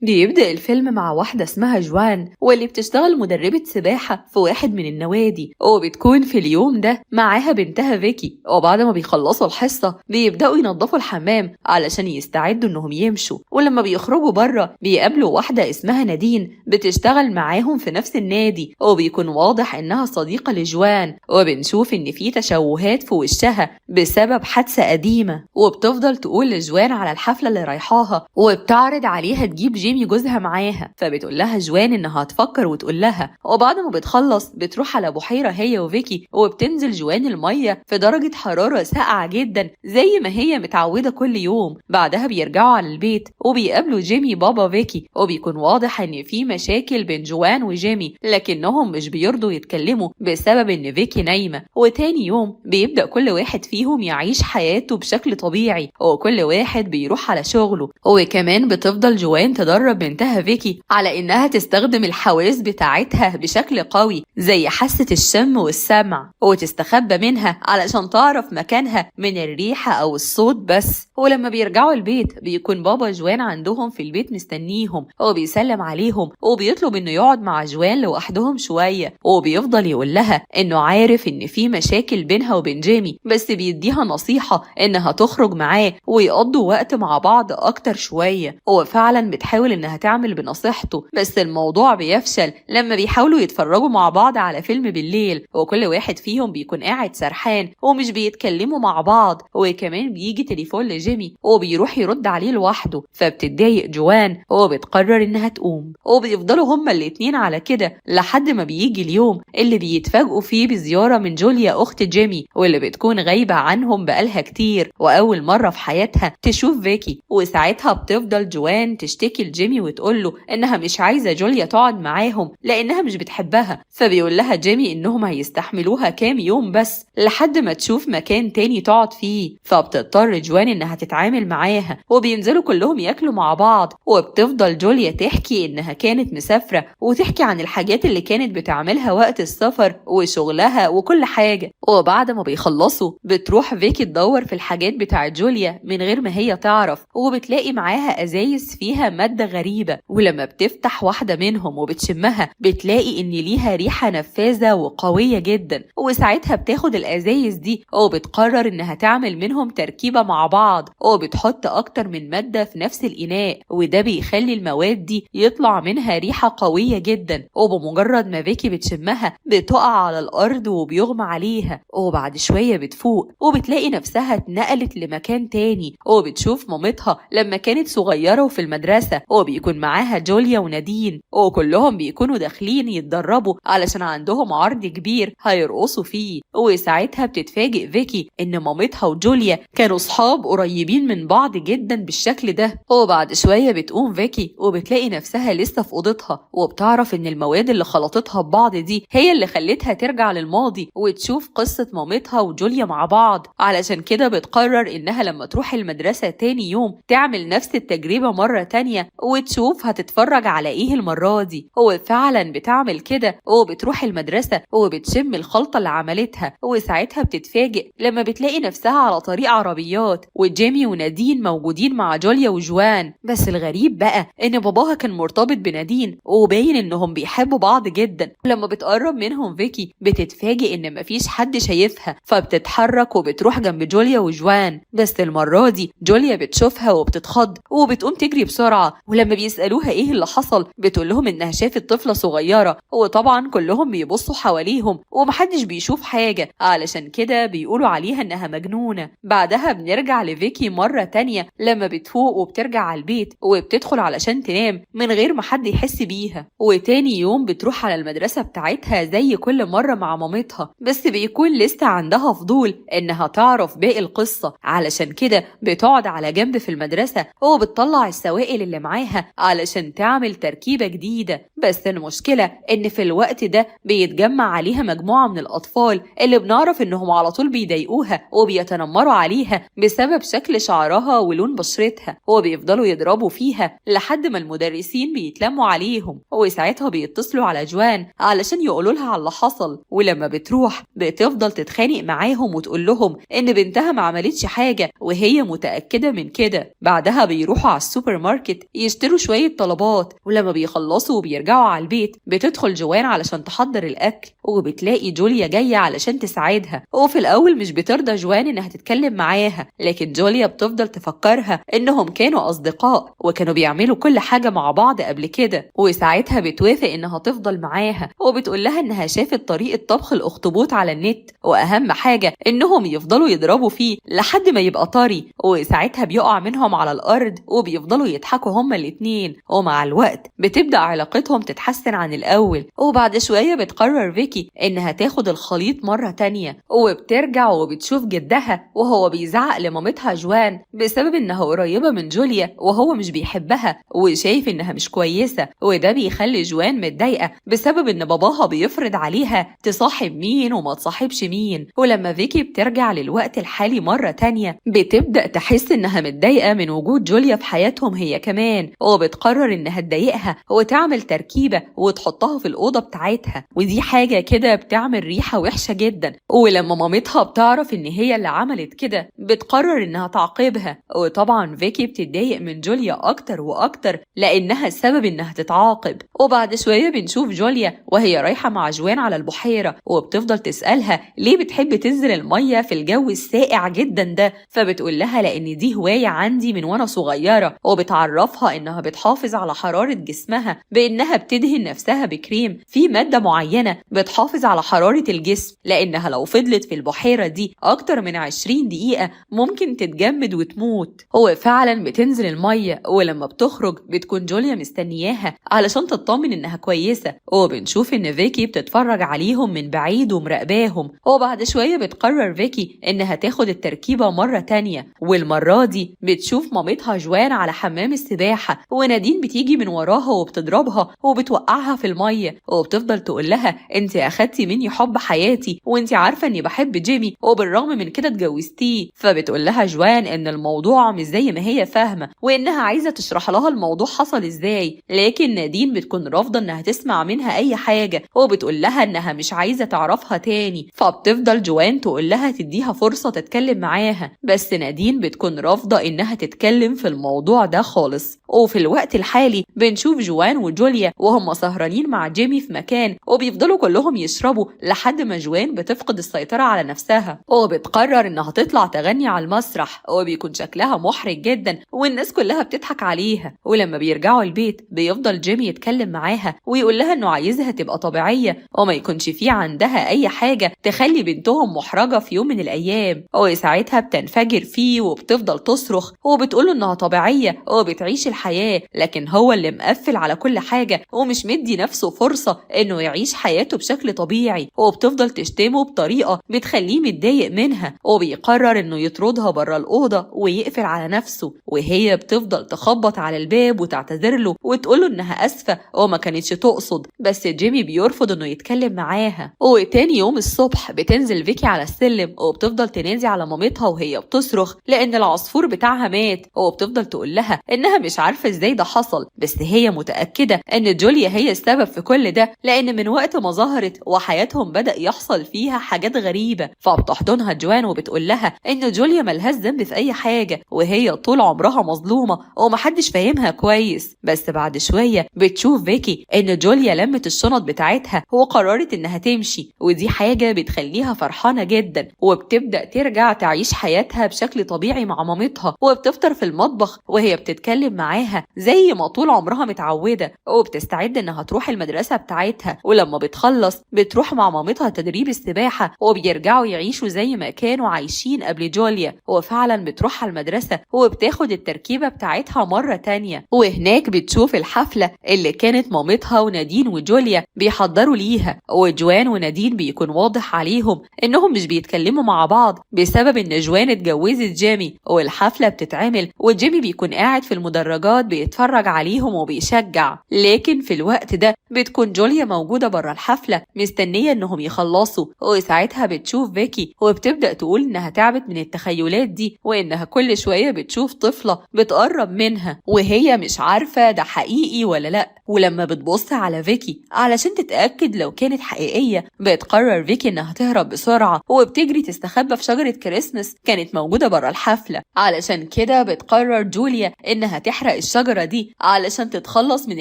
بيبدأ الفيلم مع واحدة اسمها جوان واللي بتشتغل مدربة سباحة في واحد من النوادي، وبتكون في اليوم ده معاها بنتها فيكي. وبعد ما بيخلصوا الحصة بيبدأوا ينظفوا الحمام علشان يستعدوا انهم يمشوا، ولما بيخرجوا بره بيقابلوا واحدة اسمها نادين بتشتغل معاهم في نفس النادي، وبيكون واضح انها صديقة لجوان. وبنشوف ان في تشوهات في وشها بسبب حادثة قديمة، وبتفضل تقول لجوان على الحفلة اللي رايحاها، وبتعرض عليها تجيب جيمي جوزها معاها. فبتقول لها جوان انها هتفكر وتقول لها، وبعد ما بتخلص بتروح على بحيرة هي وفيكي، وبتنزل جوان المية في درجة حرارة ساقعة جدا زي ما هي متعودة كل يوم. بعدها بيرجعوا على البيت وبيقابلوا جيمي بابا فيكي، وبيكون واضح ان في مشاكل بين جوان وجيمي، لكنهم مش بيرضوا يتكلموا بسبب ان فيكي نايمة. وتاني يوم بيبدأ كل واحد فيهم يعيش حياته بشكل طبيعي، وكل واحد بيروح على شغله. وكمان بتفضل جوان تدرب بنتها فيكي على انها تستخدم الحواس بتاعتها بشكل قوي زي حاسة الشم والسمع، وتستخبى منها علشان تعرف مكانها من الريحة او الصوت بس. ولما بيرجعوا البيت بيكون بابا جوان عندهم في البيت مستنيهم، وبيسلم عليهم وبيطلب انه يقعد مع جوان لوحدهم شوية، وبيفضل يقول لها انه عارف ان في مشاكل بينها وبين جيمي، بس بيديها نصيحة انها تخرج معاه ويقضوا وقت مع بعض اكتر شوية. وفعلا بتحاول انها تعمل بنصيحته، بس الموضوع بيفشل لما بيحاولوا يتفرجوا مع بعض على فيلم بالليل، وكل واحد فيهم بيكون قاعد سرحان ومش بيتكلموا مع بعض. وكمان بيجي تليفون لجيمي وبيروح يرد عليه لوحده، فبتتضايق جوان وبتقرر انها تقوم. وبيفضلوا هما الاتنين على كده لحد ما بيجي اليوم اللي بيتفاجئوا فيه بزيارة من جوليا اخت جيمي، واللي بتكون غايبة عنهم بقالها كتير واول مرة في حياتها تشوف فيكي. وساعتها بتفضل جوان تشتكي لجيمي وتقوله انها مش عايزة جوليا تقعد معاهم لانها مش بتحبها. فبيقول لها جيمي انهم هيستحملوها كام يوم بس لحد ما تشوف مكان تاني تقعد فيه. فبتضطر جوان انها تتعامل معاها، وبينزلوا كلهم ياكلوا مع بعض. وبتفضل جوليا تحكي انها كانت مسافرة وتحكي عن الحاجات اللي كانت بتعملها وقت السفر وشغلها وكل حاجة. وبعد ما بيخلصوا بتروح فيكي تدور في الحاجات بتاعت جوليا من غير ما هي تعرف، وبتلاقي معاها ازايز فيها مادة غريبة. ولما بتفتح واحدة منهم وبتشمها بتلاقي ان ليها ريحة نفاذة وقوية جدا. وساعتها بتاخد الازايز دي وبتقرر انها تعمل منهم تركيبة مع بعض، وبتحط اكتر من مادة في نفس الاناء، وده بيخلي المواد دي يطلع منها ريحة قوية جدا. وبمجرد ما فيكي بتشمها بتقع على الارض وبيغمى عليها، وبعد شوية بتفوق وبتلاقي نفسها اتنقلت لمكان تاني، وبتشوف مامتها لما كانت صغيرة وفي المدرسة، وبيكون معاها جوليا ونادين، وكلهم بيكونوا داخلين يتدربوا علشان عندهم عرض كبير هيرقصوا فيه. وساعتها بتتفاجئ فيكي ان مامتها وجوليا كانوا صحاب قريبين من بعض جدا بالشكل ده. وبعد شوية بتقوم فيكي وبتلاقي نفسها لسه في اوضتها، وبتعرف ان المواد اللي خلطتها ببعض دي هي اللي خلتها ترجع للماضي وتشوف قصة مامتها وجوليا مع بعض. علشان كده بتقرر انها لما تروح المدرسة تاني يوم تعمل نفس التجربة مرة تانية وتشوف هتتفرج على ايه المرة دي. وفعلا بتعمل كده وبتروح المدرسة وبتشم الخلطة اللي عملتها. وساعتها بتتفاجئ لما بتلاقي نفسها على طريق عربيات وجيمي ونادين موجودين مع جوليا وجوان. بس الغريب بقى ان باباها كان مرتبط بنادين وباين انهم بيحبوا بعض جدا. ولما بتقرب منهم فيكي بتتفاجئ ان مفيش حد شايفها، فبتتحرك وبتروح جنب جوليا وجوان. بس المرة دي جوليا بتشوفها وبتتخض وبتقوم تجري بسرعة. ولما بيسألوها ايه اللي حصل بتقول لهم انها شافت طفلة صغيرة، وطبعا كلهم بيبصوا حواليهم ومحدش بيشوف حاجة، علشان كده بيقولوا عليها انها مجنونة. بعدها بنرجع لفيكي مرة تانية لما بتفوق وبترجع على البيت وبتدخل علشان تنام من غير ما حد يحس بيها. وتاني يوم بتروح على المدرسة بتاعتها زي كل مرة مع مامتها، بس بيكون لسه عندها فضول انها تعرف باقي القصة، علشان كده بتقعد على جنب في المدرسة وبتطلع السوائل اللي معاها علشان تعمل تركيبة جديدة. بس المشكلة ان في الوقت ده بيتجمع عليها مجموعة من الاطفال اللي بنعرف انهم على طول بيضايقوها وبيتنمروا عليها بسبب شكل شعرها ولون بشرتها، وبيفضلوا يضربوا فيها لحد ما المدرسين بيتلموا بيسلموا عليهم، وساعتها بيتصلوا على جوان علشان يقولوا لها على اللي حصل. ولما بتروح بتفضل تتخانق معاهم وتقول لهم ان بنتها ما عملتش حاجة وهي متأكدة من كده. بعدها بيروحوا على السوبر ماركت يشتروا شوية طلبات، ولما بيخلصوا وبيرجعوا على البيت بتدخل جوان علشان تحضر الأكل، وبتلاقي جوليا جاية علشان تساعدها. وفي الأول مش بترضى جوان إنها تتكلم معاها، لكن جوليا بتفضل تفكرها إنهم كانوا أصدقاء وكانوا بيعملوا كل حاجة مع بعض قبل كده. وساعتها بتوافق إنها تفضل معاها، وبتقول لها إنها شافت طريقة طبخ الأخطبوط على النت، وأهم حاجة إنهم يفضلوا يضربوا فيه لحد ما يبقى طري. وساعتها بيقع منهم على الأرض وبيفضلوا يضحكوا هما الاتنين، ومع الوقت بتبدأ علاقتهم تتحسن عن الأول. وبعد شوية بتقرر فيكي إنها تاخد الخليط مرة تانية، وبترجع وبتشوف جدها وهو بيزعق لمامتها جوان بسبب إنها قريبة من جوليا وهو مش بيحبها وشايف إنها مش كويسة. وده بيخلي جوان متضايقة بسبب إن باباها بيفرض عليها تصاحب مين وما تصاحبش مين. ولما فيكي بترجع للوقت الحالي مرة تانية بتبدأ تحس إنها متضايقة من وجود جوليا في حياتهم هي كمان، وبتقرر إنها تضايقها وتعمل تركيبة وتحطها في الأوضة بتاعتها، ودي حاجة كده بتعمل ريحة وحشة جدا. ولما مامتها بتعرف إن هي اللي عملت كده بتقرر إنها تعاقبها. وطبعا فيكي بتتضايق من جوليا أكتر وأكتر لأنها السبب إنها تتعاقب. وبعد شوية بنشوف جوليا وهي رايحة مع جوان على البحيرة، وبتفضل تسألها ليه بتحب تنزل المية في الجو الساقع جدا ده، فبتقول لها لأن دي هواية عندي من وأنا صغيرة. وبتعرفها إنها بتحافظ على حرارة جسمها بإنها بتدهن نفسها بكريم في مادة معينة بتحافظ على حرارة الجسم، لأنها لو فضلت في البحيرة دي أكتر من 20 دقيقة ممكن تتجمد وتموت. هو فعلا بتنزل المية، ولما بتخرج بتكون جوليا مستنياها علشان تطمن إنها كويسة. وبنشوف إن فيكي بتتفرج عليهم من بعيد ومراقباهم. وبعد شوية بتقرر فيكي إنها تاخد التركيبة مرة تانية، والمرة دي بتشوف مامتها جوان على حمام السباحة، ونادين بتيجي من وراها وبتضربها وبتوقعها في المية، وبتفضل تقول لها انت اخدتي مني حب حياتي وانت عارفة اني بحب جيمي وبالرغم من كده اتجوزتيه. فبتقول لها جوان ان الموضوع مش زي ما هي فاهمة وانها عايزة تشرح لها الموضوع حصل ازاي، لكن نادين بتكون رافضة انها تسمع منها اي حاجة وبتقول لها انها مش عايزة تعرفها تاني. فبتفضل جوان تقول لها تديها فرصة تتكلم معاها، بس نادين بتكون رافضة انها تتكلم في الموضوع ده خالص. وفي الوقت الحالي بنشوف جوان وجوليا وهم سهرانين مع جيمي في مكان، وبيفضلوا كلهم يشربوا لحد ما جوان بتفقد السيطرة على نفسها وبتقرر انها تطلع تغني على المسرح، وبيكون شكلها محرج جدا والناس كلها بتضحك عليها. ولما بيرجعوا البيت بيفضل جيمي يتكلم معاها ويقول لها انه عايزها تبقى طبيعية وما يكونش فيه عندها اي حاجة تخلي بنتهم محرجة في يوم من الايام. وساعتها بتنفجر فيه وبتفضل تصرخ وبتقوله انها طبيعية وبتعيش الحياة، لكن هو اللي مقفل على كل حاجة ومش مدي نفسه فرصة انه يعيش حياته بشكل طبيعي. وبتفضل تشتمه بطريقة بتخليه متضايق منها، وبيقرر انه يطردها بره الأوضة ويقفل على نفسه. وهي بتفضل تخبط على الباب وتعتذر له وتقوله انها اسفة وما كانتش تقصد، بس جيمي بيرفض انه يتكلم معاها. وتاني يوم الصبح بتنزل فيكي على السلم وبتفضل تنادي على مامتها وهي بتصرخ لان العصفور بتاعها مات، وبتفضل تقول لها انها مش عارفة ازاي ده حصل، بس هي متأكدة ان جوليا هي السبب في كل ده لان من وقت ما ظهرت وحياتهم بدأ يحصل فيها حاجات غريبة. فبتحضنها جوان وبتقول لها ان جوليا ملهاش ذنب في اي حاجة وهي طول عمرها مظلومة ومحدش فاهمها كويس. بس بعد شوية بتشوف فيكي ان جوليا لمت الشنط بتاعتها وقررت انها تمشي، ودي حاجة بتخليها فرحانة جدا وبتبدأ ترجع تعيش حياتها بشكل طبيعي مع مامتها. وبتفطر في المطبخ وهي بتتكلم معاها زي ما طول عمرها متعودة، وبتستعد انها تروح المدرسة بتاعتها. ولما بتخلص بتروح مع مامتها تدريب السباحة وبيرجعوا يعيشوا زي ما كانوا عايشين قبل جوليا. وفعلا بتروح على المدرسة وبتاخد التركيبة بتاعتها مرة تانية، وهناك بتشوف الحفلة اللي كانت مامتها ونادين وجوليا بيحضروا ليها. وجوان ونادين بيكون واضح عليهم انهم مش بيتكلموا مع بعض بسبب ان جوان اتجوزت جيمي، والحفلة بتتعمل وجيمي بيكون قاعد في المدرجات بيتفرج عليهم وبيشجع. لكن في الوقت ده بتكون جوليا موجودة برا الحفلة مستنية انهم يخلصوا، وساعتها بتشوف فيكي وبتبدأ تقول انها تعبت من التخيلات دي وانها كل شوية بتشوف طفلة بتقرب منها وهي مش عارفة ده حقيقي ولا لأ. ولما بتبص على فيكي علشان تتأكد لو كانت حقيقية بتقرر فيكي إنها تهرب بسرعة وبتجري تستخبى في شجرة كريسمس كانت موجودة برا الحفلة. علشان كده بتقرر جوليا إنها تحرق الشجرة دي علشان تتخلص من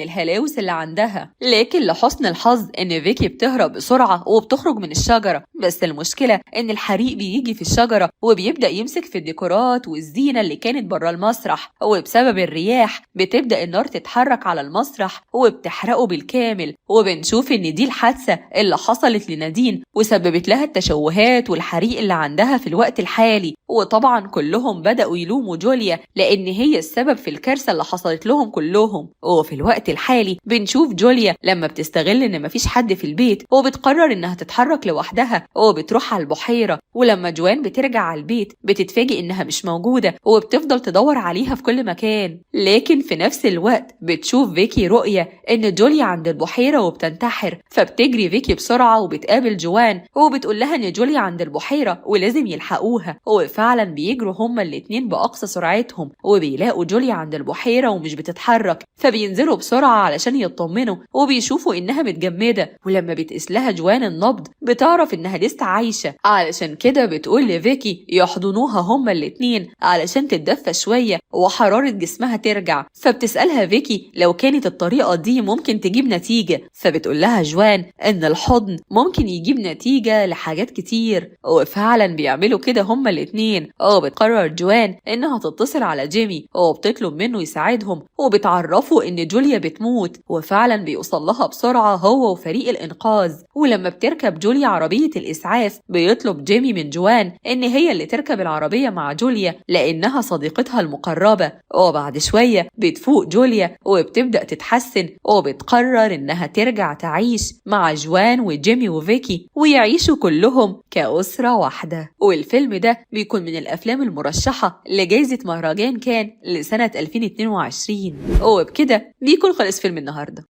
الهلاوس اللي عندها. لكن لحسن الحظ إن فيكي بتهرب بسرعة وبتخرج من الشجرة، بس المشكلة إن الحريق بيجي في الشجرة وبيبدأ يمسك في الديكورات والزينة اللي كانت برا المسرح، وبسبب الرياح بتبدأ النار تتحرك على المسرح وبتحرقه بالكامل. وبنشوف إن دي الحادثة اللي حصلت لنادين وسببت لها التشوهات والحريق اللي عندها في الوقت الحالي. وطبعا كلهم بدأوا يلوموا جوليا لأن هي السبب في الكارثة اللي حصلت لهم كلهم. وفي الوقت الحالي بنشوف جوليا لما بتستغل إن مفيش حد في البيت وبتقرر إنها تتحرك لوحدها وبتروح على البحيرة. ولما جوان بترجع على البيت بتتفاجئ إنها مش موجودة وبتفضل تدور عليها في كل مكان. لكن في نفس الوقت بتشوف فيكي رؤية إن جوليا عند البحيرة وبتنتحر، فبتجري فيكي بسرعة وبتقابل جوان وبتقول لها إن جوليا عند البحيرة ولازم يلحقوها. وفعلا بيجروا هما الاتنين بأقصى سرعتهم وبيلاقوا جوليا عند البحيرة ومش بتتحرك، فبينزلوا بسرعة علشان يطمنوا وبيشوفوا إنها متجمدة. ولما بتقيس لها جوان النبض بتعرف إنها لسه عايشة، علشان كده بتقول لفيكي يحضنوها هما الاتنين علشان تتدفى شوية وحرارة جسمها ترجع. فبتسألها فيكي لو كانت الطريقة دي ممكن تجيب نتيجة، فبتقول لها جوان إن الحضن ممكن يجيب نتيجة لحاجات كتير. وفعلا بيعملوا كده هما الاتنين. بتقرر جوان إنها تتصل على جيمي وبتطلب منه يساعدهم وبتعرفه إن جوليا بتموت. وفعلا بيوصل لها بسرعة هو وفريق الإنقاذ. ولما بتركب جوليا عربية الإسعاف بيطلب جيمي من جوان إن هي اللي تركب العربية مع جوليا لأنها صديقتها المقربة. وبعد شوية بتفوق جوليا وبتبدأ تتحسن وبتقرر إنها ترجع تعيش مع جوان وجيمي وفيكي ويعيشوا كلهم كأسرة واحدة. والفيلم ده بيكون من الأفلام المرشحة لجائزة مهرجان كان لسنة 2022. وبكده بيكون خلص فيلم النهاردة.